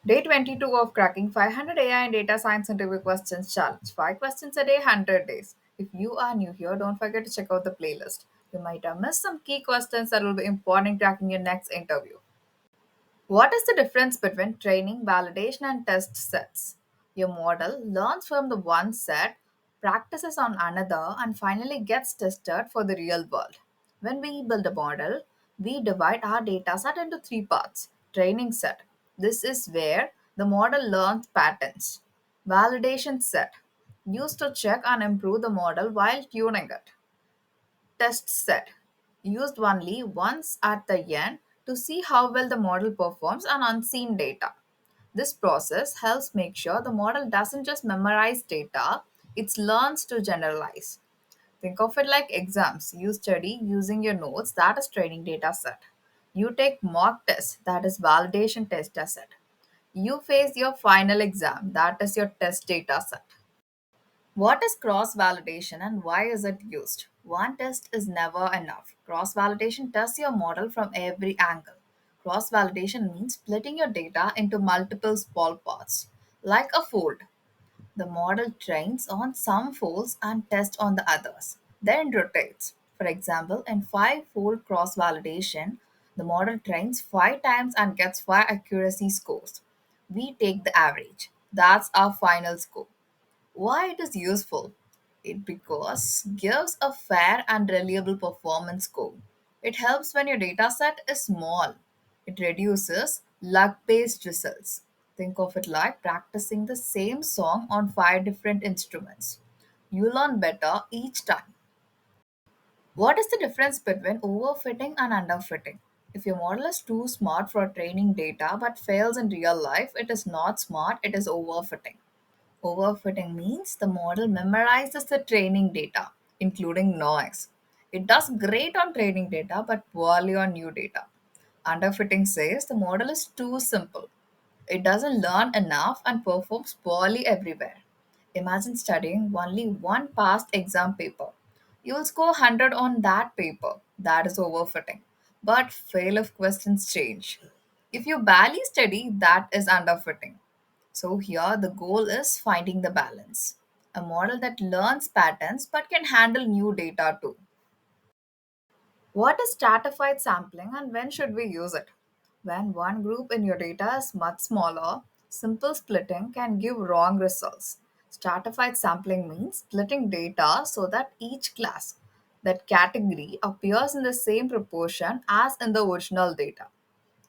Day 22 of Cracking 500 AI and Data Science Interview Questions Challenge. 5 questions a day, 100 days. If you are new here, don't forget to check out the playlist. You might have missed some key questions that will be important in cracking your next interview. What is the difference between training, validation, and test sets? Your model learns from the one set, practices on another, and finally gets tested for the real world. When we build a model, we divide our data set into three parts. Training set. This is where the model learns patterns. Validation set. Used to check and improve the model while tuning it. Test set used only once at the end to see how well the model performs on unseen data. This process helps make sure the model doesn't just memorize data, it learns to generalize. Think of it like exams. You study using your notes, that is training data set. You take mock tests, that is validation test data set. You face your final exam, that is your test data set. What is cross validation and why is it used? One test is never enough. Cross validation tests your model from every angle. Cross validation means splitting your data into multiple small parts, like a fold. The model trains on some folds and tests on the others, then rotates. For example, in five-fold cross validation, the model trains 5 times and gets 5 accuracy scores. We take the average. That's our final score. Why it is useful? It because gives a fair and reliable performance score. It helps when your data set is small. It reduces luck-based results. Think of it like practicing the same song on 5 different instruments. You learn better each time. What is the difference between overfitting and underfitting? If your model is too smart for training data but fails in real life, it is not smart, it is overfitting. Overfitting means the model memorizes the training data, including noise. It does great on training data but poorly on new data. Underfitting says the model is too simple. It doesn't learn enough and performs poorly everywhere. Imagine studying only one past exam paper. You will score 100 on that paper. That is overfitting. But fail if questions change. If you barely study, that is underfitting. So here the goal is finding the balance. A model that learns patterns but can handle new data too. What is stratified sampling and when should we use it? When one group in your data is much smaller, simple splitting can give wrong results. Stratified sampling means splitting data so that each class, that category, appears in the same proportion as in the original data.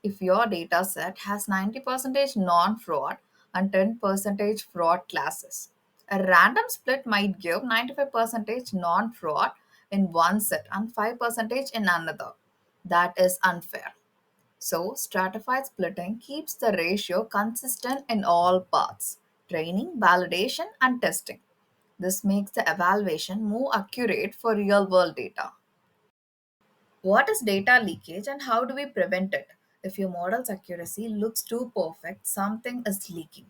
If your data set has 90% non-fraud and 10% fraud classes, a random split might give 95% non-fraud in one set and 5% in another. That is unfair. So, stratified splitting keeps the ratio consistent in all paths: training, validation, and testing. This makes the evaluation more accurate for real world data. What is data leakage and how do we prevent it? If your model's accuracy looks too perfect, something is leaking.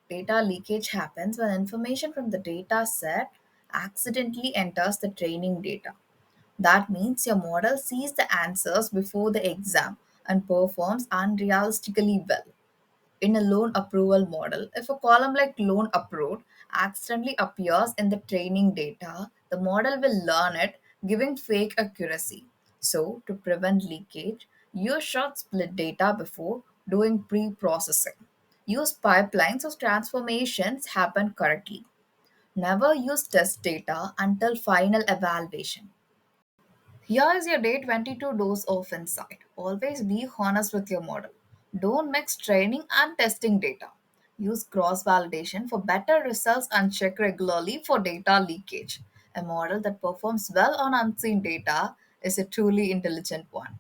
Data leakage happens when information from the data set accidentally enters the training data. That means your model sees the answers before the exam and performs unrealistically well. In a loan approval model, if a column like loan approved accidentally appears in the training data, the model will learn it, giving fake accuracy. So, to prevent leakage, you should split data before doing pre processing. Use pipelines so transformations happen correctly. Never use test data until final evaluation. Here is your day 22 dose of insight. Always be honest with your model. Don't mix training and testing data. Use cross validation for better results and check regularly for data leakage. A model that performs well on unseen data is a truly intelligent one.